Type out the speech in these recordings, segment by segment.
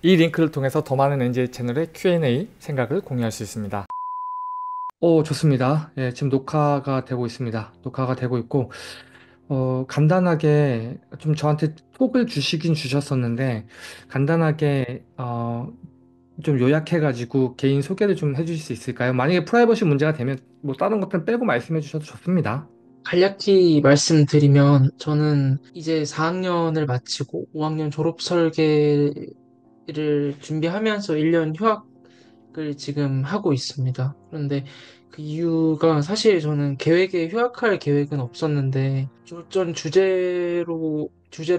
이 링크를 통해서 더 많은 NJ 채널의 Q&A 생각을 공유할 수 있습니다. 좋습니다. 예, 지금 녹화가 되고 있습니다. 녹화가 되고 있고, 간단하게 좀 저한테 톡을 주시긴 주셨었는데, 간단하게, 좀 요약해가지고 개인 소개를 좀 해주실 수 있을까요? 만약에 프라이버시 문제가 되면 뭐 다른 것들은 빼고 말씀해 주셔도 좋습니다. 간략히 말씀드리면 저는 이제 4학년을 마치고 5학년 졸업 설계를 준비하면서 1년 휴학을 지금 하고 있습니다. 그런데 그 이유가 사실 저는 계획에 휴학할 계획은 없었는데 어떤 주제를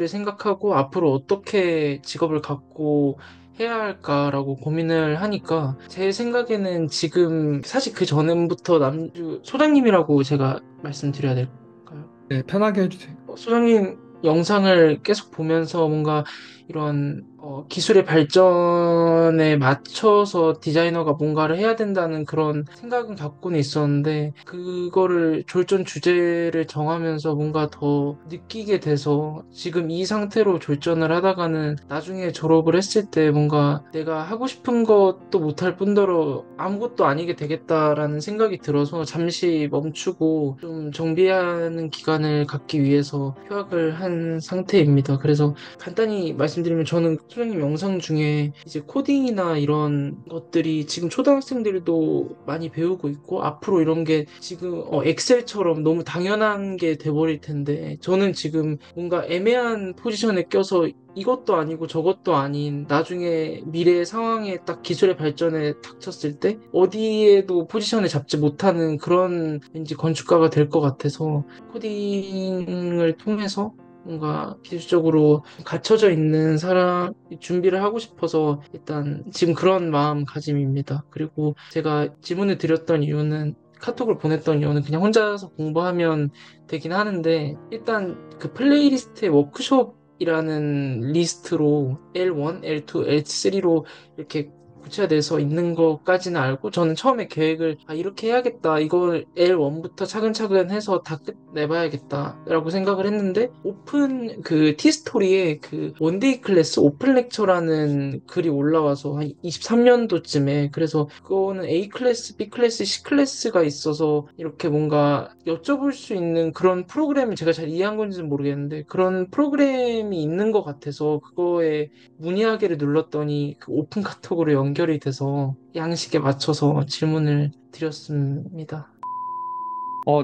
생각하고 앞으로 어떻게 직업을 갖고 해야 할까라고 고민을 하니까 제 생각에는 지금 사실 그 전부터 남주 소장님이라고 제가 말씀드려야 될까요? 네, 편하게 해주세요. 소장님 영상을 계속 보면서 뭔가 이런 기술의 발전에 맞춰서 디자이너가 뭔가를 해야 된다는 그런 생각은 갖고는 있었는데 그거를 졸전 주제를 정하면서 뭔가 더 느끼게 돼서 지금 이 상태로 졸전을 하다가는 나중에 졸업을 했을 때 뭔가 내가 하고 싶은 것도 못할 뿐더러 아무것도 아니게 되겠다라는 생각이 들어서 잠시 멈추고 좀 정비하는 기간을 갖기 위해서 휴학을 한 상태입니다. 그래서 간단히 말씀드리면 저는 소장님 영상 중에 이제 코딩이나 이런 것들이 지금 초등학생들도 많이 배우고 있고 앞으로 이런 게 지금 엑셀처럼 너무 당연한 게 돼버릴 텐데 저는 지금 뭔가 애매한 포지션에 껴서 이것도 아니고 저것도 아닌 나중에 미래의 상황에 딱 기술의 발전에 닥쳤을 때 어디에도 포지션을 잡지 못하는 그런 왠지 건축가가 될 것 같아서 코딩을 통해서 뭔가 기술적으로 갖춰져 있는 사람 준비를 하고 싶어서 일단 지금 그런 마음가짐입니다. 그리고 제가 질문을 드렸던 이유는 카톡을 보냈던 이유는 그냥 혼자서 공부하면 되긴 하는데 일단 그 플레이리스트의 워크숍이라는 리스트로 L1, L2, L3로 이렇게 구체화돼서 있는 것까지는 알고 저는 처음에 계획을 이렇게 해야겠다 이걸 L1부터 차근차근 해서 다 끝내봐야겠다 라고 생각을 했는데 오픈 그 티스토리에 그 원데이 클래스 오픈 렉처라는 글이 올라와서 한 23년도쯤에 그래서 그거는 A 클래스, B 클래스, C 클래스가 있어서 이렇게 뭔가 여쭤볼 수 있는 그런 프로그램을 제가 잘 이해한 건지는 모르겠는데 그런 프로그램이 있는 것 같아서 그거에 문의하기를 눌렀더니 그 오픈 카톡으로 연결이 돼서 양식에 맞춰서 질문을 드렸습니다.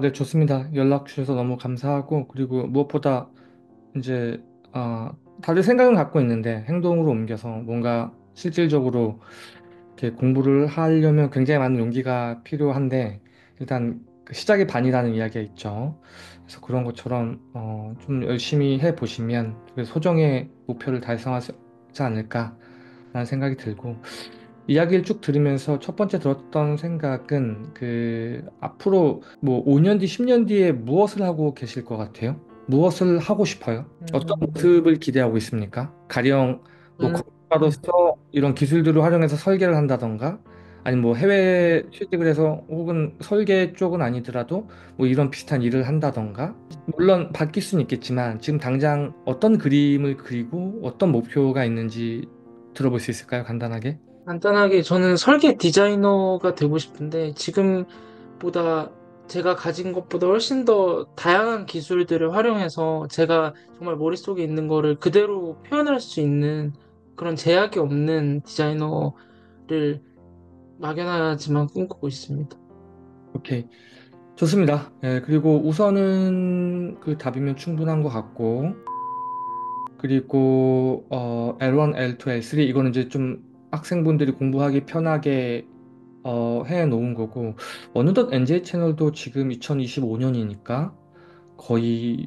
네, 좋습니다. 연락 주셔서 너무 감사하고, 그리고 무엇보다 이제, 다들 생각은 갖고 있는데 행동으로 옮겨서 뭔가 실질적으로 이렇게 공부를 하려면 굉장히 많은 용기가 필요한데, 일단 그 시작이 반이라는 이야기가 있죠. 그래서 그런 것처럼, 좀 열심히 해 보시면 그 소정의 목표를 달성하지 않을까라는 생각이 들고, 이야기를 쭉 들으면서 첫 번째 들었던 생각은 그 앞으로 뭐 5년 뒤, 10년 뒤에 무엇을 하고 계실 것 같아요? 무엇을 하고 싶어요? 어떤 음, 모습을 기대하고 있습니까? 가령 뭐 음, 건축가로서 이런 기술들을 활용해서 설계를 한다던가, 아니면 뭐 해외 취직을 해서 혹은 설계 쪽은 아니더라도 뭐 이런 비슷한 일을 한다던가, 물론 바뀔 수는 있겠지만 지금 당장 어떤 그림을 그리고 어떤 목표가 있는지 들어볼 수 있을까요? 간단하게. 간단하게 저는 설계 디자이너가 되고 싶은데 지금보다 제가 가진 것보다 훨씬 더 다양한 기술들을 활용해서 제가 정말 머릿속에 있는 거를 그대로 표현할 수 있는 그런 제약이 없는 디자이너를 막연하지만 꿈꾸고 있습니다. 오케이. 좋습니다. 예, 그리고 우선은 그 답이면 충분한 것 같고, 그리고 L1, L2, L3 이거는 이제 좀 학생분들이 공부하기 편하게 해 놓은 거고, 어느덧 NJ 채널도 지금 2025년이니까 거의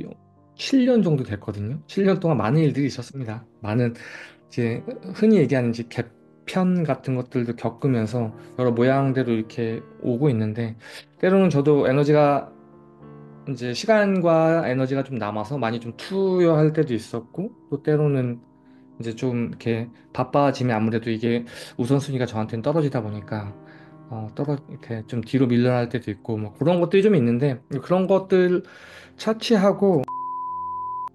7년 정도 됐거든요. 7년 동안 많은 일들이 있었습니다. 많은 이제 흔히 얘기하는 이제 개편 같은 것들도 겪으면서 여러 모양대로 이렇게 오고 있는데, 때로는 저도 에너지가 이제 시간과 에너지가 좀 남아서 많이 좀 투여할 때도 있었고, 또 때로는 이제 좀 이렇게 바빠지면 아무래도 이게 우선순위가 저한테는 떨어지다 보니까 이렇게 좀 뒤로 밀려날 때도 있고 뭐 그런 것들이 좀 있는데, 그런 것들 차치하고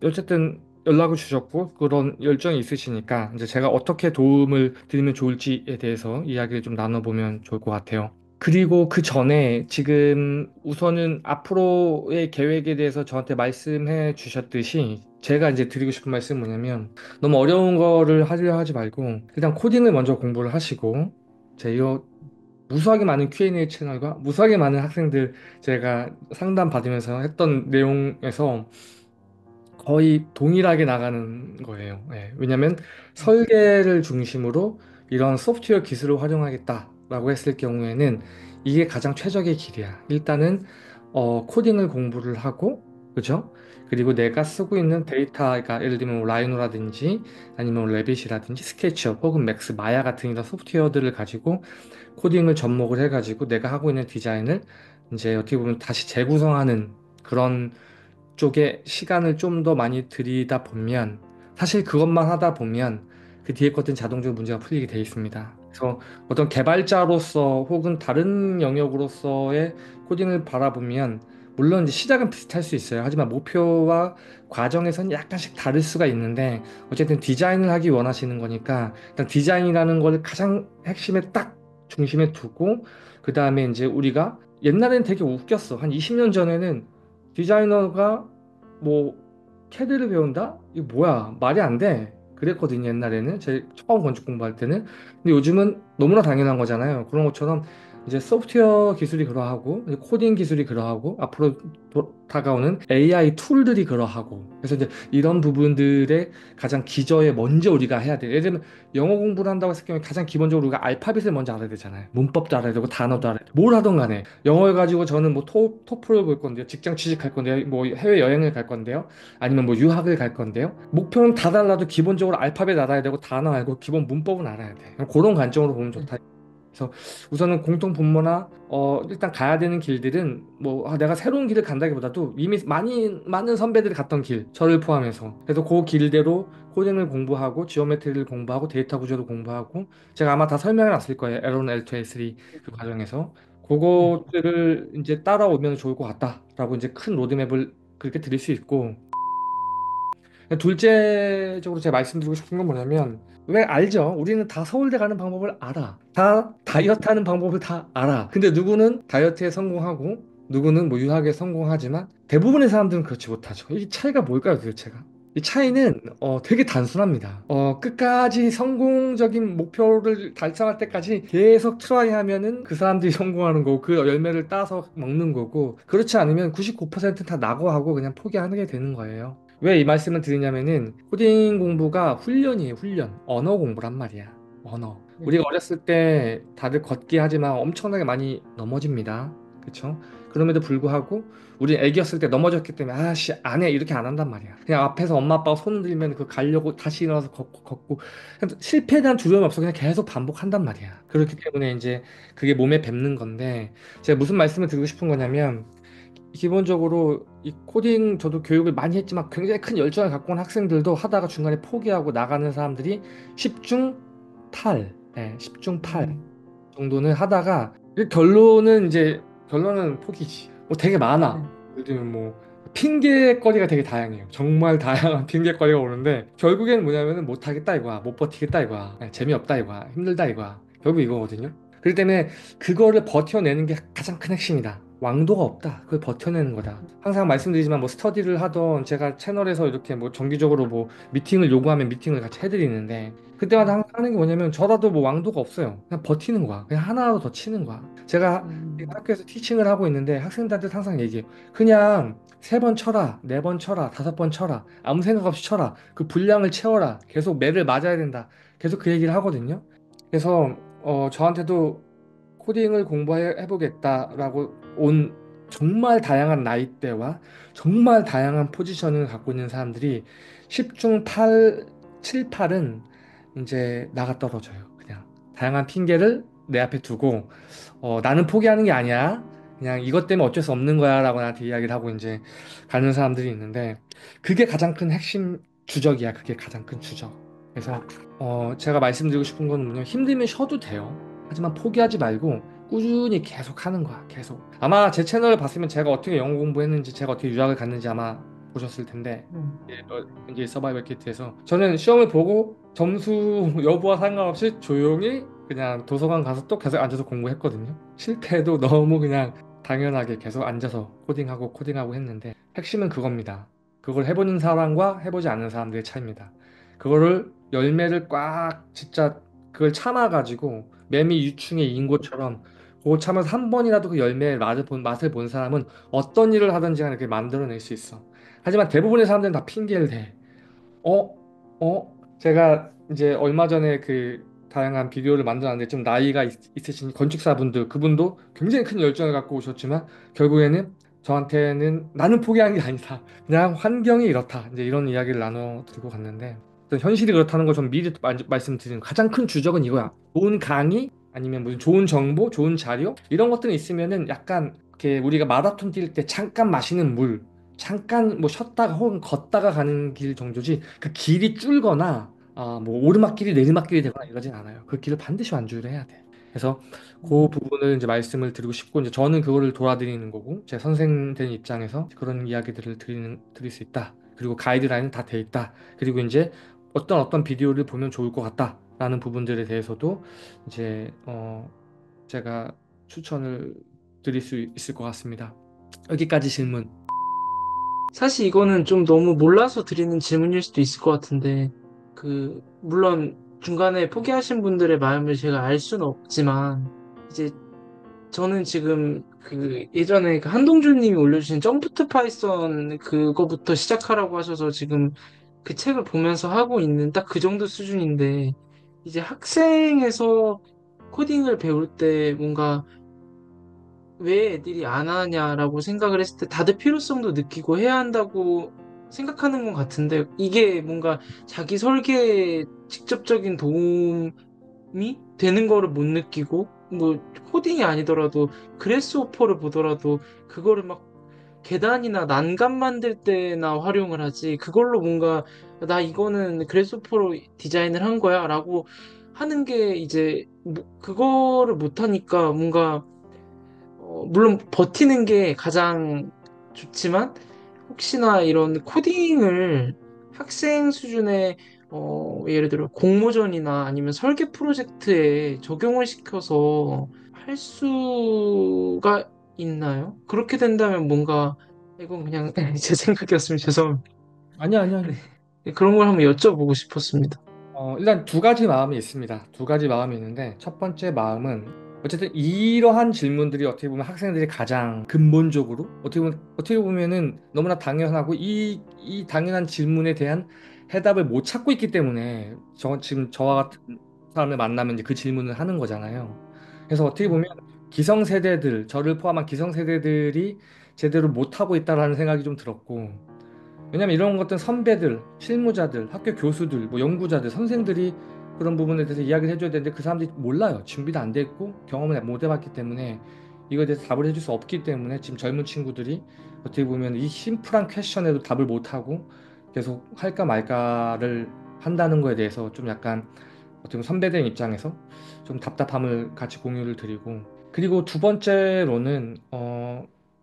어쨌든 연락을 주셨고 그런 열정이 있으시니까 이제 제가 어떻게 도움을 드리면 좋을지에 대해서 이야기를 좀 나눠보면 좋을 것 같아요. 그리고 그 전에 지금 우선은 앞으로의 계획에 대해서 저한테 말씀해 주셨듯이 제가 이제 드리고 싶은 말씀은 뭐냐면 너무 어려운 거를 하려 하지 말고 일단 코딩을 먼저 공부를 하시고 제가 무수하게 많은 Q&A 채널과 무수하게 많은 학생들 제가 상담 받으면서 했던 내용에서 거의 동일하게 나가는 거예요. 예, 왜냐하면 설계를 중심으로 이런 소프트웨어 기술을 활용하겠다라고 했을 경우에는 이게 가장 최적의 길이야. 일단은 코딩을 공부를 하고, 그죠? 그리고 내가 쓰고 있는 데이터가 예를 들면 뭐 라이노라든지 아니면 레빗이라든지 스케치업 혹은 맥스, 마야 같은 이런 소프트웨어들을 가지고 코딩을 접목을 해가지고 내가 하고 있는 디자인을 이제 어떻게 보면 다시 재구성하는 그런 쪽에 시간을 좀 더 많이 들이다 보면 사실 그것만 하다 보면 그 뒤에 것들은 자동적으로 문제가 풀리게 돼 있습니다. 그래서 어떤 개발자로서 혹은 다른 영역으로서의 코딩을 바라보면 물론 이제 시작은 비슷할 수 있어요. 하지만 목표와 과정에서는 약간씩 다를 수가 있는데 어쨌든 디자인을 하기 원하시는 거니까 일단 디자인이라는 걸 가장 핵심에 딱 중심에 두고 그 다음에 이제 우리가 옛날엔 되게 웃겼어. 한 20년 전에는 디자이너가 뭐 캐드를 배운다? 이거 뭐야? 말이 안 돼. 그랬거든요, 옛날에는. 제 처음 건축 공부할 때는. 근데 요즘은 너무나 당연한 거잖아요. 그런 것처럼 이제 소프트웨어 기술이 그러하고, 이제 코딩 기술이 그러하고, 앞으로 다가오는 AI 툴들이 그러하고. 그래서 이제 이런 부분들의 가장 기저에 먼저 우리가 해야 돼요. 예를 들면 영어 공부를 한다고 했을 경우에 가장 기본적으로 우리가 알파벳을 먼저 알아야 되잖아요. 문법도 알아야 되고, 단어도 알아야 되고, 뭘 하든 간에. 영어를 가지고 저는 뭐 토플을 볼 건데요. 직장 취직할 건데요. 뭐 해외 여행을 갈 건데요. 아니면 뭐 유학을 갈 건데요. 목표는 다 달라도 기본적으로 알파벳 알아야 되고 단어 알고 기본 문법은 알아야 돼. 그런 관점으로 보면 네. 좋다. 그래서 우선은 공통 분모나 일단 가야 되는 길들은 뭐 내가 새로운 길을 간다기보다도 이미 많은 선배들이 갔던 길 저를 포함해서 그래서 그 길대로 코딩을 공부하고 지오메트리를 공부하고 데이터 구조를 공부하고 제가 아마 다 설명해 놨을 거예요. L1, L2, L3 그 과정에서 네. 그것들을 이제 따라오면 좋을 것 같다라고 이제 큰 로드맵을 그렇게 드릴 수 있고 둘째적으로 제가 말씀드리고 싶은 건 뭐냐면 왜 알죠? 우리는 다 서울대 가는 방법을 알아. 다 다이어트 하는 방법을 다 알아. 근데 누구는 다이어트에 성공하고 누구는 뭐 유학에 성공하지만 대부분의 사람들은 그렇지 못하죠. 이 차이가 뭘까요, 도대체가? 이 차이는 되게 단순합니다. 끝까지 성공적인 목표를 달성할 때까지 계속 트라이 하면은 그 사람들이 성공하는 거고 그 열매를 따서 먹는 거고 그렇지 않으면 99%는 다 낙오하고 그냥 포기하게 되는 거예요. 왜 이 말씀을 드리냐면은 코딩 공부가 훈련이에요, 훈련. 언어 공부란 말이야. 언어. 네. 우리가 어렸을 때 다들 걷기 하지만 엄청나게 많이 넘어집니다. 그쵸? 그럼에도 불구하고 우리 애기였을 때 넘어졌기 때문에 아씨 안 해 이렇게 안 한단 말이야. 그냥 앞에서 엄마 아빠가 손을 들면 그 가려고 다시 일어나서 걷고 그냥 실패에 대한 두려움이 없어 그냥 계속 반복한단 말이야. 그렇기 때문에 이제 그게 몸에 뱉는 건데 제가 무슨 말씀을 드리고 싶은 거냐면 기본적으로 이 코딩 저도 교육을 많이 했지만 굉장히 큰 열정을 갖고 온 학생들도 하다가 중간에 포기하고 나가는 사람들이 10중 8, 네, 10중 8 음, 정도는 하다가 결론은 포기지. 뭐 되게 많아. 네. 예를 들면 뭐 핑계거리가 되게 다양해요. 정말 다양한 핑계거리가 오는데 결국에는 뭐냐면은 못하겠다 이거야. 못 버티겠다 이거야. 재미없다 이거야. 힘들다 이거야. 결국 이거거든요. 그렇기 때문에 그거를 버텨내는 게 가장 큰 핵심이다. 왕도가 없다. 그걸 버텨내는 거다. 항상 말씀드리지만 뭐 스터디를 하던 제가 채널에서 이렇게 뭐 정기적으로 뭐 미팅을 요구하면 미팅을 같이 해드리는데 그때마다 네. 항상 하는 게 뭐냐면 저라도 뭐 왕도가 없어요. 그냥 버티는 거야. 그냥 하나라도 더 치는 거야. 제가 지금 음, 학교에서 티칭을 하고 있는데 학생들한테 항상 얘기해요. 그냥 3번 쳐라, 4번 쳐라, 5번 쳐라. 아무 생각 없이 쳐라. 그 분량을 채워라. 계속 매를 맞아야 된다. 계속 그 얘기를 하거든요. 그래서 저한테도 코딩을 공부해보겠다라고 온 정말 다양한 나이대와 정말 다양한 포지션을 갖고 있는 사람들이 10중 8, 7, 8은 이제 나가 떨어져요. 그냥 다양한 핑계를 내 앞에 두고 나는 포기하는 게 아니야. 그냥 이것 때문에 어쩔 수 없는 거야 라고 나한테 이야기를 하고 이제 가는 사람들이 있는데 그게 가장 큰 핵심 주적이야. 그게 가장 큰 주적. 그래서 제가 말씀드리고 싶은 건 뭐냐면 힘들면 쉬어도 돼요. 하지만 포기하지 말고 꾸준히 계속 하는 거야. 계속. 아마 제 채널을 봤으면 제가 어떻게 영어 공부했는지 제가 어떻게 유학을 갔는지 아마 보셨을 텐데 음, 이제 서바이벌 키트에서 저는 시험을 보고 점수 여부와 상관없이 조용히 그냥 도서관 가서 또 계속 앉아서 공부했거든요. 실패해도 너무 그냥 당연하게 계속 앉아서 코딩하고 했는데 핵심은 그겁니다. 그걸 해보는 사람과 해보지 않는 사람들의 차이입니다. 그거를 열매를 꽉 진짜 그걸 참아가지고 매미 유충에 인 것처럼 그거 참아서 한 번이라도 그 열매의 맛을 본 사람은 어떤 일을 하든지 간에 그게 만들어낼 수 있어. 하지만 대부분의 사람들은 다 핑계를 대. 어? 제가 이제 얼마 전에 그 다양한 비디오를 만들었는데 좀 나이가 있으신 건축사분들 그분도 굉장히 큰 열정을 갖고 오셨지만 결국에는 저한테는 나는 포기한 게 아니다. 그냥 환경이 이렇다. 이제 이런 이야기를 나눠 드리고 갔는데 어떤 현실이 그렇다는 걸 좀 미리 말씀드리는 가장 큰 주적은 이거야. 좋은 강의 아니면 무슨 좋은 정보, 좋은 자료 이런 것들이 있으면은 약간 이렇게 우리가 마라톤 뛸 때 잠깐 마시는 물 잠깐 뭐 쉬었다가 혹은 걷다가 가는 길 정도지 그 길이 줄거나 뭐 오르막길이 내리막길이 되거나 이러진 않아요. 그 길을 반드시 완주를 해야 돼. 그래서 그 음, 부분을 이제 말씀을 드리고 싶고 이제 저는 그거를 도와드리는 거고 제 선생 된 입장에서 그런 이야기들을 드릴 수 있다. 그리고 가이드라인은 다 돼 있다. 그리고 이제 어떤 비디오를 보면 좋을 것 같다라는 부분들에 대해서도 이제 제가 추천을 드릴 수 있을 것 같습니다. 여기까지 질문. 사실 이거는 좀 너무 몰라서 드리는 질문일 수도 있을 것 같은데, 물론 중간에 포기하신 분들의 마음을 제가 알 수는 없지만, 이제 저는 지금 예전에 그 한동준 님이 올려주신 점프 투 파이썬 그거부터 시작하라고 하셔서 지금 그 책을 보면서 하고 있는 딱 그 정도 수준인데, 이제 학생에서 코딩을 배울 때 뭔가 왜 애들이 안 하냐라고 생각을 했을 때 다들 필요성도 느끼고 해야 한다고 생각하는 것 같은데 이게 뭔가 자기 설계에 직접적인 도움이 되는 거를 못 느끼고 뭐 코딩이 아니더라도 그래스호퍼를 보더라도 그거를 막 계단이나 난간 만들 때나 활용을 하지 그걸로 뭔가 나 이거는 그래스호퍼로 디자인을 한 거야 라고 하는 게 이제 그거를 못 하니까 뭔가 물론 버티는 게 가장 좋지만 혹시나 이런 코딩을 학생 수준의 예를 들어 공모전이나 아니면 설계 프로젝트에 적용을 시켜서 할 수가 있나요? 그렇게 된다면 뭔가 이건 그냥 제 생각이었으면 죄송합니다. 아니야, 아니야, 아니야. 네, 그런 걸 한번 여쭤보고 싶었습니다. 일단 두 가지 마음이 있습니다. 두 가지 마음이 있는데, 첫 번째 마음은, 어쨌든 이러한 질문들이 어떻게 보면 학생들이 가장 근본적으로, 어떻게 보면은 너무나 당연하고, 이 당연한 질문에 대한 해답을 못 찾고 있기 때문에, 지금 저와 같은 사람을 만나면 이제 그 질문을 하는 거잖아요. 그래서 어떻게 보면 기성세대들, 저를 포함한 기성세대들이 제대로 못하고 있다라는 생각이 좀 들었고, 왜냐면 이런 것들은 선배들, 실무자들, 학교 교수들, 뭐 연구자들, 선생들이 그런 부분에 대해서 이야기를 해줘야 되는데 그 사람들이 몰라요. 준비도 안 돼 있고 경험을 못 해봤기 때문에 이거에 대해서 답을 해줄 수 없기 때문에 지금 젊은 친구들이 어떻게 보면 이 심플한 퀘션에도 답을 못 하고 계속 할까 말까를 한다는 거에 대해서 좀 약간 어떻게 보면 선배들 입장에서 좀 답답함을 같이 공유를 드리고 그리고 두 번째로는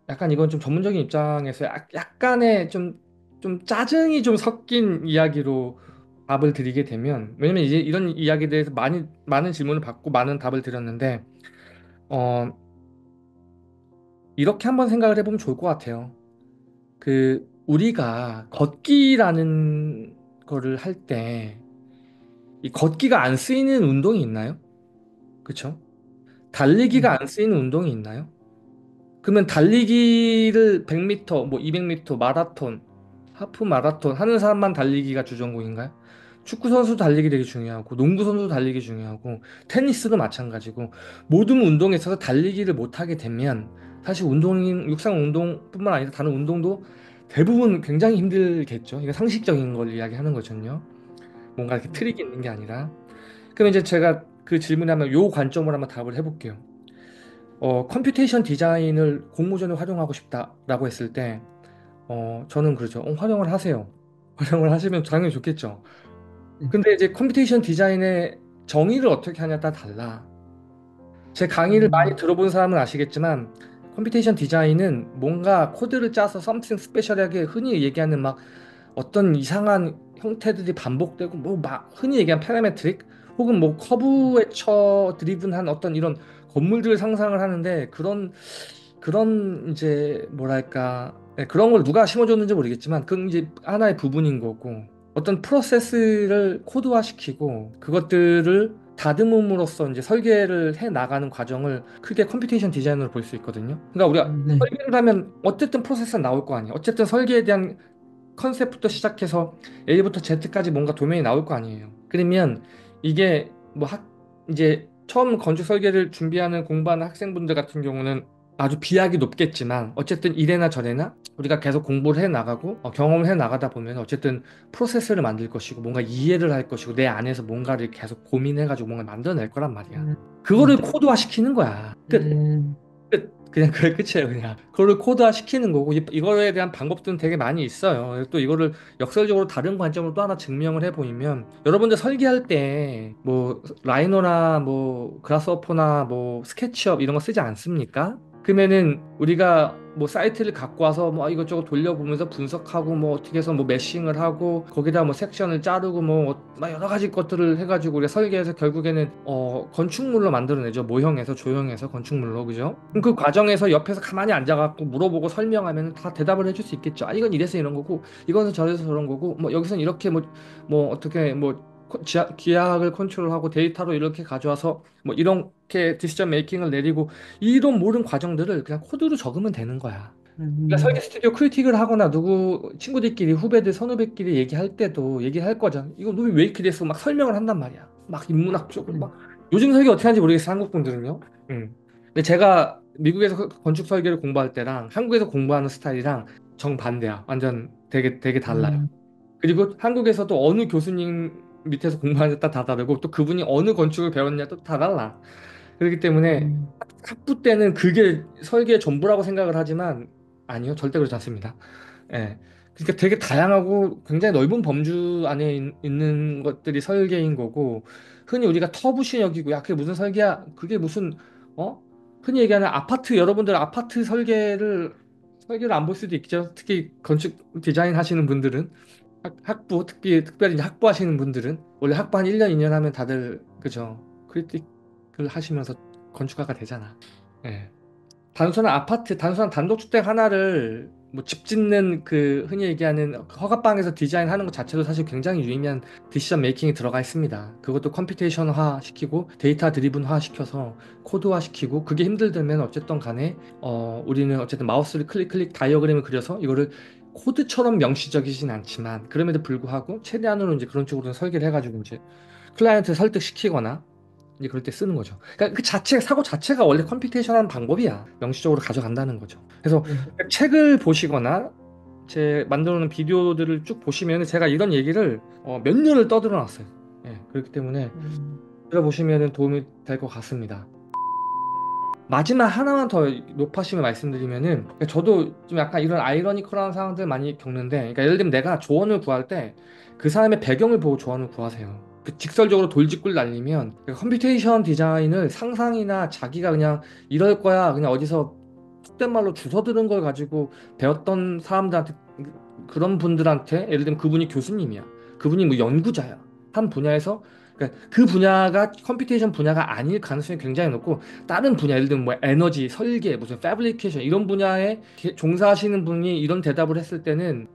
약간 이건 좀 전문적인 입장에서 약간의 좀 짜증이 좀 섞인 이야기로 답을 드리게 되면 왜냐면 이제 이런 이야기에 대해서 많은 질문을 받고 많은 답을 드렸는데 어 이렇게 한번 생각을 해보면 좋을 것 같아요. 그 우리가 걷기라는 거를 할 때 이 걷기가 안 쓰이는 운동이 있나요? 그쵸? 달리기가 음, 안 쓰이는 운동이 있나요? 그러면 달리기를 100m, 뭐 200m, 마라톤, 하프 마라톤 하는 사람만 달리기가 주전공인가요? 축구 선수 달리기 되게 중요하고, 농구 선수 달리기 중요하고, 테니스도 마찬가지고, 모든 운동에 있어서 달리기를 못하게 되면, 사실 육상 운동뿐만 아니라 다른 운동도 대부분 굉장히 힘들겠죠. 이거 상식적인 걸 이야기하는 거거든요. 뭔가 이렇게 트릭이 있는 게 아니라. 그럼 이제 제가 그 질문에 한번 요 관점으로 한번 답을 해볼게요. 컴퓨테이션 디자인을 공모전에 활용하고 싶다라고 했을 때, 저는 그러죠. 활용을 하세요. 활용을 하시면 당연히 좋겠죠. 음, 근데 이제 컴퓨테이션 디자인의 정의를 어떻게 하냐에 따라 달라. 제 강의를 많이 음, 들어본 사람은 아시겠지만, 컴퓨테이션 디자인은 뭔가 코드를 짜서 something 스페셜하게 흔히 얘기하는 막 어떤 이상한 형태들이 반복되고 뭐 막 흔히 얘기한 파라메트릭 혹은 뭐 커브에 쳐 드리븐한 어떤 이런 건물들을 상상을 하는데 그런 이제 뭐랄까 네, 그런 걸 누가 심어줬는지 모르겠지만 그건 이제 하나의 부분인 거고 어떤 프로세스를 코드화시키고 그것들을 다듬음으로써 이제 설계를 해 나가는 과정을 크게 컴퓨테이션 디자인으로 볼 수 있거든요. 그러니까 우리가 네. 설계를 하면 어쨌든 프로세스가 나올 거 아니에요. 어쨌든 설계에 대한 컨셉부터 시작해서 A부터 Z까지 뭔가 도면이 나올 거 아니에요. 그러면 이게 뭐 이제 처음 건축 설계를 준비하는 공부하는 학생분들 같은 경우는 아주 비약이 높겠지만 어쨌든 이래나 저래나 우리가 계속 공부를 해 나가고 경험을 해 나가다 보면 어쨌든 프로세스를 만들 것이고 뭔가 이해를 할 것이고 내 안에서 뭔가를 계속 고민해가지고 뭔가 만들어낼 거란 말이야. 음, 그거를 코드화 시키는 거야. 끝. 음, 그냥 그게 끝이에요, 그냥. 그거를 코드화 시키는 거고, 이거에 대한 방법들은 되게 많이 있어요. 또 이거를 역설적으로 다른 관점으로 또 하나 증명을 해보이면, 여러분들 설계할 때, 뭐, 라이노나 뭐, 그라스호퍼나 뭐, 스케치업 이런 거 쓰지 않습니까? 그러면은 우리가 뭐 사이트를 갖고 와서 뭐 이것저것 돌려보면서 분석하고 뭐 어떻게 해서 뭐 메싱을 하고 거기다 뭐 섹션을 자르고 막 여러 가지 것들을 해가지고 우리가 설계해서 결국에는 건축물로 만들어내죠. 모형에서 조형해서 건축물로 그죠? 그럼 그 과정에서 옆에서 가만히 앉아갖고 물어보고 설명하면 다 대답을 해줄 수 있겠죠. 아 이건 이래서 이런 거고 이거는 저래서 저런 거고 뭐 여기서는 이렇게 뭐 어떻게 뭐 기하학을 컨트롤하고 데이터로 이렇게 가져와서 뭐 이렇게 디시전 메이킹을 내리고 이런 모든 과정들을 그냥 코드로 적으면 되는 거야. 그러니까 설계 음, 스튜디오 크리틱을 하거나 누구 친구들끼리 후배들 선후배끼리 얘기할 때도 얘기할 거잖아. 이거 너 왜 이렇게 됐어? 막 설명을 한단 말이야. 막 인문학적으로 막 요즘 설계 어떻게 하는지 모르겠어 한국 분들은요. 근데 제가 미국에서 건축 설계를 공부할 때랑 한국에서 공부하는 스타일이랑 정반대야. 완전 되게 달라요. 음, 그리고 한국에서도 어느 교수님 밑에서 공부하는 다 다르고 또 그분이 어느 건축을 배웠냐 또 다 달라. 그렇기 때문에 음, 학부 때는 그게 설계의 전부라고 생각을 하지만 아니요, 절대 그렇지 않습니다. 예. 그러니까 되게 다양하고 굉장히 넓은 범주 안에 있는 것들이 설계인 거고 흔히 우리가 터부시 여기고 야, 그게 무슨 설계야? 그게 무슨 어? 흔히 얘기하는 아파트 여러분들 아파트 설계를 안 볼 수도 있죠. 특히 건축 디자인 하시는 분들은 학부 특별히 이제 학부 하시는 분들은 원래 학부 한 1년 2년 하면 다들 그죠. 크리틱을 하시면서 건축가가 되잖아. 예. 단순한 단독주택 하나를 뭐 집 짓는 그 흔히 얘기하는 허가방에서 디자인하는 것 자체도 사실 굉장히 유의미한 디시전 메이킹이 들어가 있습니다. 그것도 컴퓨테이션화 시키고 데이터 드리븐화 시켜서 코드화 시키고 그게 힘들다면 어쨌든 간에 우리는 어쨌든 마우스를 클릭 다이어그램을 그려서 이거를 코드처럼 명시적이진 않지만 그럼에도 불구하고 최대한으로 이제 그런 쪽으로 설계를 해가지고 이제 클라이언트 설득시키거나 이제 그럴 때 쓰는 거죠. 그러니까 사고 자체가 원래 컴퓨테이션하는 방법이야. 명시적으로 가져간다는 거죠. 그래서 네. 책을 보시거나 제 만들어 놓은 비디오들을 쭉 보시면 제가 이런 얘기를 몇 년을 떠들어 놨어요. 예, 그렇기 때문에 음, 들어보시면 도움이 될 것 같습니다. 마지막 하나만 더 높아심을 말씀드리면은 그러니까 저도 좀 약간 이런 아이러니컬한 상황들 많이 겪는데 그러니까 예를 들면 내가 조언을 구할 때 그 사람의 배경을 보고 조언을 구하세요. 직설적으로 돌직구를 날리면 그러니까 컴퓨테이션 디자인을 상상이나 자기가 그냥 이럴 거야 그냥 어디서 속된 말로 주워 들은 걸 가지고 배웠던 사람들한테 그런 분들한테 예를 들면 그분이 교수님이야. 그분이 뭐 연구자야. 한 분야에서 그러니까 그 분야가 컴퓨테이션 분야가 아닐 가능성이 굉장히 높고 다른 분야, 예를 들면 뭐 에너지, 설계, 무슨 패브리케이션 이런 분야에 종사하시는 분이 이런 대답을 했을 때는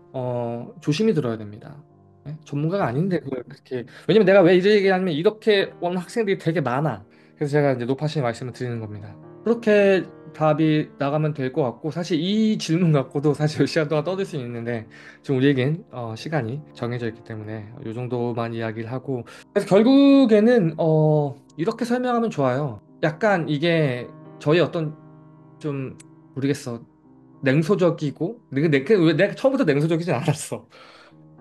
조심히 들어야 됩니다. 네? 전문가가 아닌데 그걸 그렇게 왜냐면 내가 왜 이런 얘기하냐면 이렇게 오는 학생들이 되게 많아. 그래서 제가 이제 높아신 말씀을 드리는 겁니다. 그렇게 답이 나가면 될 것 같고 사실 이 질문 갖고도 사실 몇 시간 동안 떠들 수 있는데 지금 우리에겐 시간이 정해져 있기 때문에 이 정도만 이야기를 하고 그래서 결국에는 이렇게 설명하면 좋아요. 약간 이게 저희 어떤 좀 모르겠어 냉소적이고 왜 내가 처음부터 냉소적이진 않았어.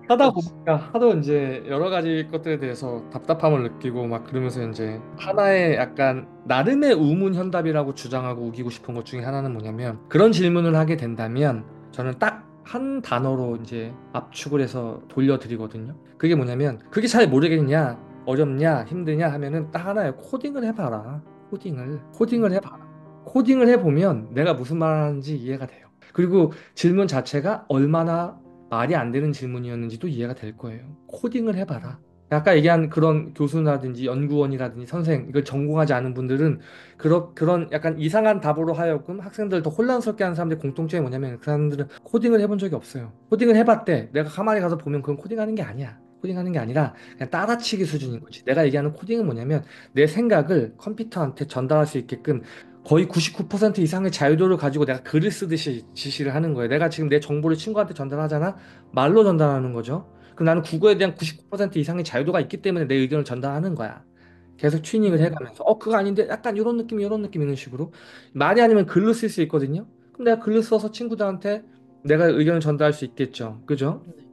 하다 그렇지. 보니까 하도 이제 여러 가지 것들에 대해서 답답함을 느끼고 막 그러면서 이제 하나의 약간 나름의 우문현답이라고 주장하고 우기고 싶은 것 중에 하나는 뭐냐면 그런 질문을 하게 된다면 저는 딱 한 단어로 이제 압축을 해서 돌려드리거든요. 그게 뭐냐면 그게 잘 모르겠냐, 어렵냐, 힘드냐 하면은 딱 하나예요. 코딩을 해봐라. 코딩을 해봐라. 코딩을 해보면 내가 무슨 말 하는지 이해가 돼요. 그리고 질문 자체가 얼마나 말이 안 되는 질문이었는지도 이해가 될 거예요. 코딩을 해봐라. 아까 얘기한 그런 교수라든지 연구원이라든지 선생, 이걸 전공하지 않은 분들은 그런 약간 이상한 답으로 하여금 학생들 더 혼란스럽게 하는 사람들의 공통점이 뭐냐면 그 사람들은 코딩을 해본 적이 없어요. 코딩을 해봤대. 내가 가만히 가서 보면 그건 코딩하는 게 아니야. 코딩하는 게 아니라 그냥 따라치기 수준인 거지. 내가 얘기하는 코딩은 뭐냐면 내 생각을 컴퓨터한테 전달할 수 있게끔 거의 99% 이상의 자유도를 가지고 내가 글을 쓰듯이 지시를 하는 거예요. 내가 지금 내 정보를 친구한테 전달하잖아? 말로 전달하는 거죠. 그럼 나는 국어에 대한 99% 이상의 자유도가 있기 때문에 내 의견을 전달하는 거야. 계속 튜닝을 해가면서 그거 아닌데 약간 이런 느낌 이런 식으로 말이 아니면 글로 쓸 수 있거든요. 그럼 내가 글로 써서 친구들한테 내가 의견을 전달할 수 있겠죠. 그죠? 네.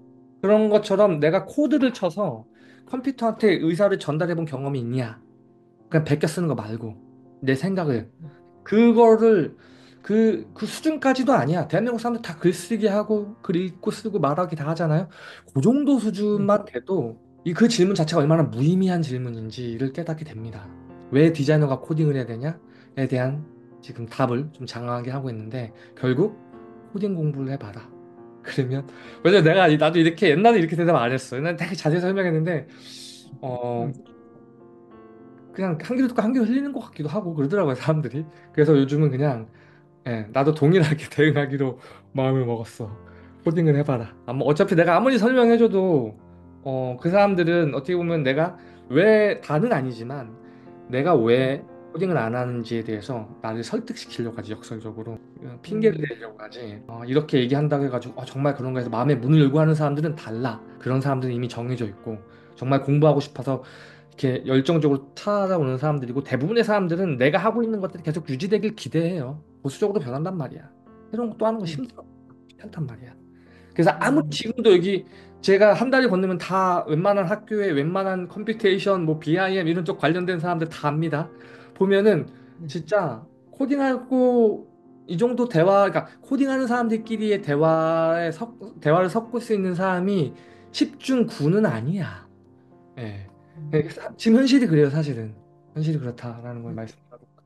그런 것처럼 내가 코드를 쳐서 컴퓨터한테 의사를 전달해 본 경험이 있냐? 그냥 베껴 쓰는 거 말고 내 생각을 그거를 그 수준까지도 아니야. 대한민국 사람들 다 글쓰기 하고 글 읽고 쓰고 말하기 다 하잖아요. 그 정도 네. 수준만 돼도 이 그 질문 자체가 얼마나 무의미한 질문인지를 깨닫게 됩니다. 왜 디자이너가 코딩을 해야 되냐에 대한 지금 답을 좀 장황하게 하고 있는데 결국 코딩 공부를 해봐라. 그러면 왜냐면 나도 이렇게 옛날에 이렇게 대답 안 했어. 난 되게 자세히 설명했는데 어 음. 그냥 한 귀로 듣고 한 귀로 흘리는 것 같기도 하고 그러더라고요 사람들이. 그래서 요즘은 그냥 나도 동일하게 대응하기로 마음을 먹었어. 코딩을 해봐라. 어차피 내가 아무리 설명해줘도 그 사람들은 어떻게 보면 내가 왜 다는 아니지만 내가 왜 코딩을 안 하는지에 대해서 나를 설득시키려고 하지 역설적으로 핑계를 음. 대려고 하지. 이렇게 얘기한다고 해가지고 정말 그런가 해서 마음의 문을 열고 하는 사람들은 달라. 그런 사람들은 이미 정해져 있고 정말 공부하고 싶어서 이렇게 열정적으로 찾아오는 사람들이고 대부분의 사람들은 내가 하고 있는 것들이 계속 유지되길 기대해요. 보수적으로 변한단 말이야. 이런 것도 하는 거 네. 힘들어. 귀찮단 말이야. 그래서 아무리 음. 지금도 여기 제가 한 달이 건너면 다 웬만한 학교에 웬만한 컴퓨테이션 뭐 BIM 이런 쪽 관련된 사람들 다 압니다. 보면은 네. 진짜 코딩하고 이 정도 대화, 그러니까 코딩하는 사람들끼리의 대화를 섞을 수 있는 사람이 10중 9는 아니야. 예. 예, 음. 지금 현실이 그래요, 사실은. 현실이 그렇다라는 걸 네.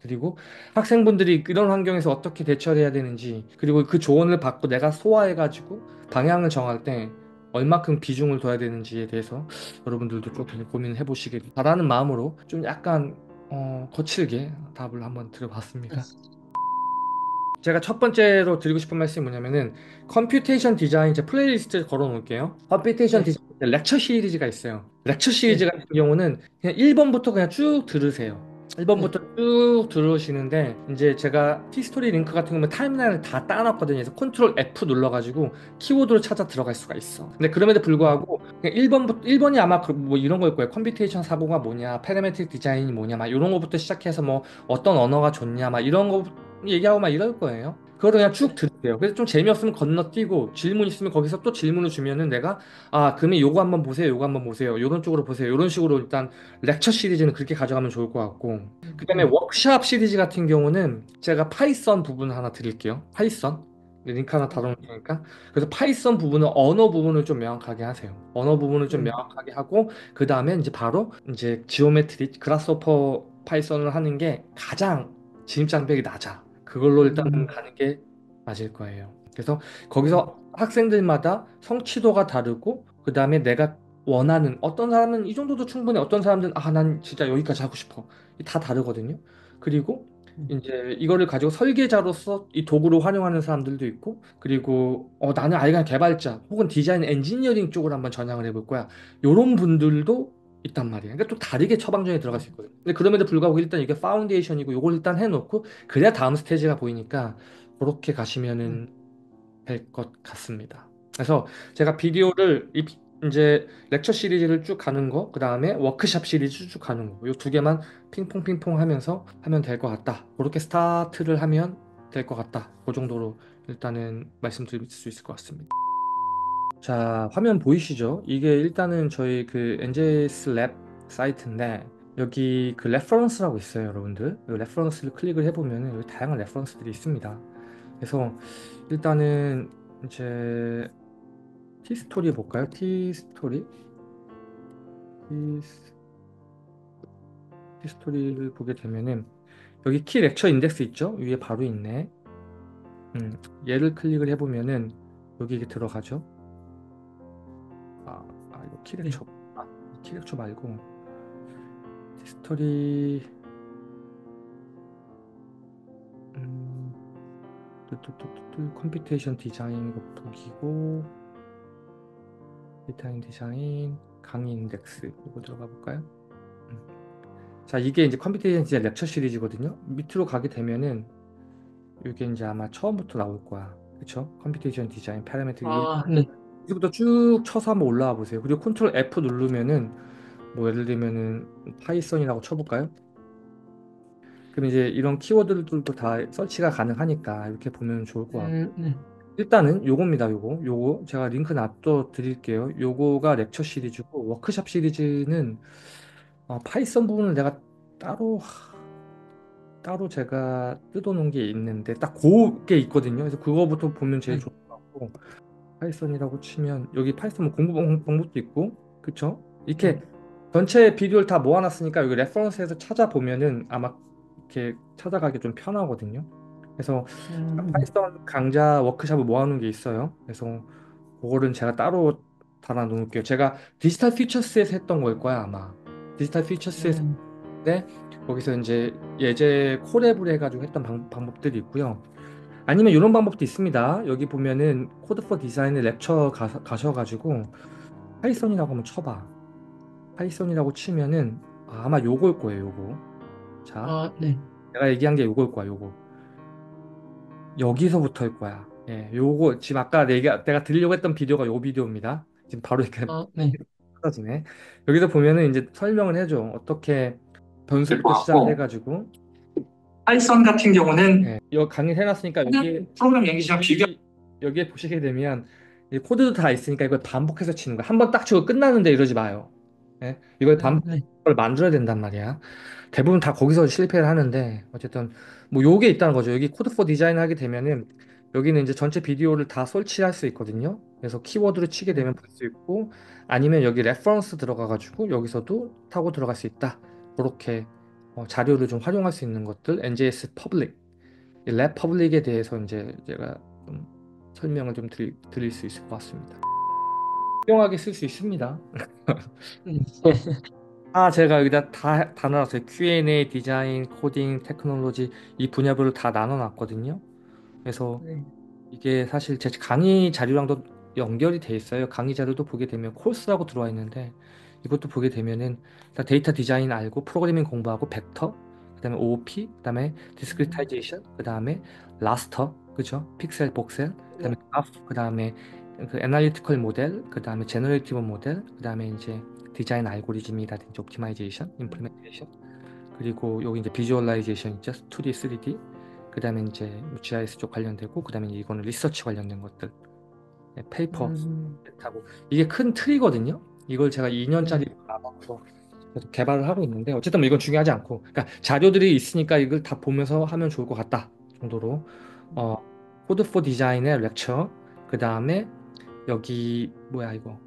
말씀드리고 학생분들이 이런 환경에서 어떻게 대처를 해야 되는지 그리고 그 조언을 받고 내가 소화해가지고 방향을 정할 때 얼마큼 비중을 둬야 되는지에 대해서 여러분들도 조금 고민을 해보시길 바라는 마음으로 좀 약간 거칠게 답을 한번 드려봤습니다. 제가 첫 번째로 드리고 싶은 말씀이 뭐냐면은 컴퓨테이션 디자인 제 플레이리스트 걸어 놓을게요. 컴퓨테이션 네. 디자인 렉처 시리즈가 있어요. 렉처 시리즈 네. 같은 경우는 그냥 1번부터 그냥 쭉 들으세요. 네. 1번부터 쭉 들으시는데 이제 제가 티스토리 링크 같은 거면 타임라인을 다 따놨거든요. 그래서 컨트롤 F 눌러가지고 키워드를 찾아 들어갈 수가 있어. 근데 그럼에도 불구하고 그냥 1번이 아마 뭐 이런 걸 거예요. 컴퓨테이션 사고가 뭐냐, 패러메트릭 디자인이 뭐냐, 막 이런 거부터 시작해서 뭐 어떤 언어가 좋냐, 막 이런 거 얘기하고 막 이럴 거예요. 그거를 그냥 쭉 네. 들을게요. 그래서 좀 재미없으면 건너뛰고 질문 있으면 거기서 또 질문을 주면은 내가 그러면 요거 한번 보세요. 요거 한번 보세요. 요런 쪽으로 보세요. 요런 식으로 일단 렉처 시리즈는 그렇게 가져가면 좋을 것 같고 그다음에 네. 워크샵 시리즈 같은 경우는 제가 파이썬 부분 하나 드릴게요. 파이썬. 링크 하나 네. 달아놓을 테니까. 그래서 파이썬 부분은 언어 부분을 좀 명확하게 하세요. 언어 부분을 좀 네. 명확하게 하고 그 다음에 이제 바로 이제 지오메트리 그라스호퍼 파이썬을 하는 게 가장 진입장벽이 낮아. 그걸로 일단은 음. 가는 게 맞을 거예요. 그래서 음. 거기서 학생들마다 성취도가 다르고 그 다음에 내가 원하는 어떤 사람은 이 정도도 충분해. 어떤 사람들은 난 진짜 여기까지 하고 싶어. 다 다르거든요. 그리고 음. 이제 이거를 가지고 설계자로서 이 도구를 활용하는 사람들도 있고 그리고 나는 아예 그냥 개발자 혹은 디자인 엔지니어링 쪽으로 한번 전향을 해볼 거야. 요런 분들도 있단 말이야. 그러니까 또 다르게 처방전이 들어갈 수 있거든. 근데 그럼에도 불구하고 일단 이게 파운데이션이고 요걸 일단 해놓고 그래야 다음 스테이지가 보이니까 그렇게 음. 가시면은 될 것 같습니다. 그래서 제가 비디오를 이제 렉처 시리즈를 쭉 가는 거, 그 다음에 워크샵 시리즈 쭉 가는 거, 요 두 개만 핑퐁 핑퐁 하면서 하면 될 것 같다. 그렇게 스타트를 하면 될 것 같다. 그 정도로 일단은 말씀드릴 수 있을 것 같습니다. 자, 화면 보이시죠? 이게 일단은 저희 그 NJS 랩 사이트인데 여기 그 레퍼런스라고 있어요, 여러분들. 이 레퍼런스를 클릭을 해보면은 여기 다양한 레퍼런스들이 있습니다. 그래서 일단은 이제 티스토리 볼까요? 티스토리? 티- 티스토리를 보게 되면은 여기 키 렉처 인덱스 있죠? 위에 바로 있네. 얘를 클릭을 해보면은 여기 이게 들어가죠. 아, 이거 키 네. 렉처. 아, 키 렉처 말고 히스토리. 음, 컴퓨테이션 디자인 이거 보기고 디자인 강의 인덱스 이거 들어가 볼까요? 음. 자, 이게 이제 컴퓨테이션 디자인 렉처 시리즈거든요. 밑으로 가게 되면은 이게 이제 아마 처음부터 나올 거야. 그쵸? 컴퓨테이션 디자인 파라미터 아, 네. 여기부터 쭉 쳐서 한번 올라와 보세요. 그리고 컨트롤 F 누르면은 뭐 예를 들면은 파이썬이라고 쳐볼까요? 그럼 이제 이런 키워드들도 다 서치가 가능하니까 이렇게 보면 좋을 것 같고 네. 일단은 요겁니다. 요거 제가 링크 놔둬 드릴게요. 요거가 렉처 시리즈고 워크샵 시리즈는 파이썬 부분을 내가 따로 제가 뜯어놓은 게 있는데 딱 그게 있거든요. 그래서 그거부터 보면 제일 네. 좋을 것 같고 파이썬이라고 치면 여기 파이썬 뭐 공부 방법도 있고 그쵸? 네. 이렇게 전체 비디오를 다 모아놨으니까 여기 레퍼런스에서 찾아보면은 아마 이렇게 찾아가기 좀 편하거든요. 그래서 네. 파이썬 강좌 워크샵을 모아놓은 게 있어요. 그래서 그거는 제가 따로 달아 놓을게요. 제가 디지털 퓨처스에서 했던 걸 거야 아마. 디지털 퓨처스에서 음, 했는데 거기서 이제 예제 콜랩을 해가지고 했던 방법들이 있고요. 아니면 이런 방법도 있습니다. 여기 보면은 코드 포 디자인 렉처 가셔가지고 파이썬이라고 한번 쳐봐. 파이썬이라고 치면은 아마 요걸 거예요, 요거. 자, 아, 네. 내가 얘기한 게 요걸 거야, 요거. 여기서부터일 거야. 예, 요거 지금 아까 내가 들으려고 했던 비디오가 요 비디오입니다. 지금 바로 이렇게 아, 네. 떨어지네. 여기서 보면은 이제 설명을 해줘. 어떻게 변수부터 시작해가지고 파이썬 같은 경우는 이거 강의를 해놨으니까 여기 프로그램 연기시작 비교 여기에 보시게 되면 이 코드도 다 있으니까 이걸 반복해서 치는 거야. 한 번 딱 치고 끝나는데 이러지 마요. 예? 이걸 반복해서 네. 만들어야 된단 말이야. 대부분 다 거기서 실패를 하는데 어쨌든 뭐 요게 있다는 거죠. 여기 코드 포 디자인 하게 되면은 여기는 이제 전체 비디오를 다 설치할 수 있거든요. 그래서 키워드를 치게 네. 되면 볼 수 있고 아니면 여기 레퍼런스 들어가 가지고 여기서도 타고 들어갈 수 있다. 그렇게 자료를 좀 활용할 수 있는 것들 NJS 퍼블릭, 랩 퍼블릭에 대해서 이제 제가 좀 설명을 좀 드릴 수 있을 것 같습니다. 유용하게 쓸 수 있습니다. 네. 제가 여기다 다 나눴어요. Q&A, 디자인, 코딩, 테크놀로지 이 분야별로 다 나눠놨거든요. 그래서 네. 이게 사실 제 강의 자료랑도 연결이 돼 있어요. 강의 자료도 보게 되면 코र्스라고 들어와 있는데 이것도 보게 되면은 다 데이터 디자인 알고 프로그래밍 공부하고 벡터, 그다음에 OOP, 그다음에 디스크리타이제이션, 그다음에 라스터, 그죠? 픽셀, 복셀, 그다음에 그래프, 그다음에 그 애널리티컬 모델, 그다음에 제너레이티브 모델, 그다음에 이제 디자인 알고리즘이라든지 옵티마이제이션, 임플리멘테이션, 그리고 여기 이제 비주얼라이제이션 있죠? 2D, 3D. 그다음에 이제 GIS 쪽 관련되고 그다음에 이거는 리서치 관련된 것들. 네, 페이퍼 하고 이게 큰 틀이거든요. 이걸 제가 네. 2년짜리 나눠서 계속 개발을 하고 있는데 어쨌든 뭐 이건 중요하지 않고 그러니까 자료들이 있으니까 이걸 다 보면서 하면 좋을 것 같다 정도로 어 코드 포 디자인의 렉처 그다음에 여기 뭐야 이거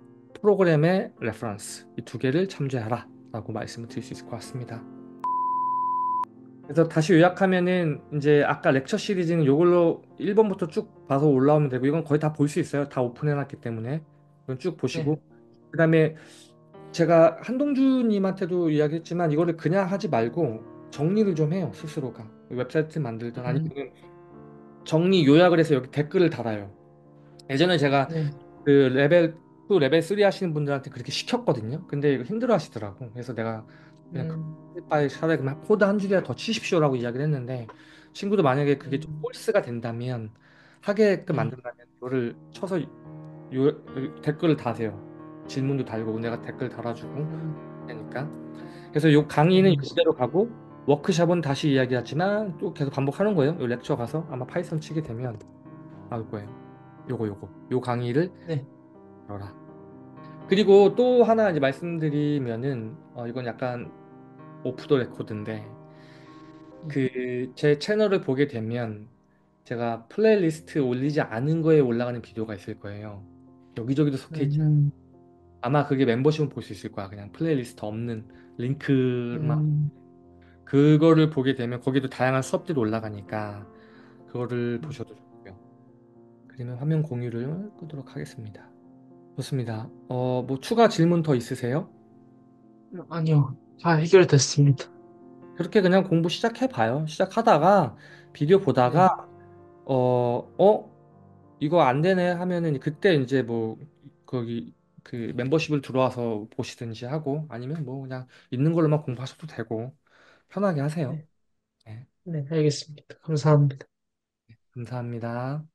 프로그램의 레퍼런스 이 두 개를 참조하라 라고 말씀을 드릴 수 있을 것 같습니다. 그래서 다시 요약하면은 이제 아까 렉처 시리즈는 이걸로 1번부터 쭉 봐서 올라오면 되고 이건 거의 다 볼 수 있어요. 다 오픈해놨기 때문에 이건 쭉 네. 보시고 그다음에 제가 한동주님한테도 이야기했지만 이거를 그냥 하지 말고 정리를 좀 해요 스스로가 웹사이트 만들든 음, 아니면 정리 요약을 해서 여기 댓글을 달아요. 예전에 제가 네. 그 레벨 2, 레벨 3 하시는 분들한테 그렇게 시켰거든요. 근데 이거 힘들어 하시더라고. 그래서 내가 그냥 음, 바이 차라리 그냥 코드 한 줄이라도 더 치십시오라고 이야기를 했는데 친구도 만약에 그게 좀 음, 폴스가 된다면 하게끔 네. 만든다면 이거를 쳐서 댓글을 다세요. 질문도 달고 내가 댓글 달아주고 음, 되니까. 그래서 요 네, 강의는 알겠습니다. 이대로 가고 워크숍은 다시 이야기하지만 또 계속 반복하는 거예요. 요 렉처 가서 아마 파이썬 치게 되면 나올 거예요. 요 강의를 네. 들어라. 그리고 또 하나 이제 말씀드리면은 이건 약간 오프 더 레코드인데 그 제 채널을 보게 되면 제가 플레이리스트 올리지 않은 거에 올라가는 비디오가 있을 거예요. 여기저기도 속해 있지. 음, 아마 그게 멤버십은 볼 수 있을 거야. 그냥 플레이리스트 없는 링크만. 음, 그거를 보게 되면 거기도 다양한 수업들이 올라가니까 그거를 음, 보셔도 좋고요. 그러면 화면 공유를 끄도록 하겠습니다. 좋습니다. 뭐 추가 질문 더 있으세요? 아니요. 다 해결됐습니다. 그렇게 그냥 공부 시작해 봐요. 시작하다가 비디오 보다가 네, 이거 안 되네 하면은 그때 이제 뭐 거기 그 멤버십을 들어와서 보시든지 하고 아니면 뭐 그냥 있는 걸로만 공부하셔도 되고 편하게 하세요. 네, 네, 네, 알겠습니다. 감사합니다. 감사합니다.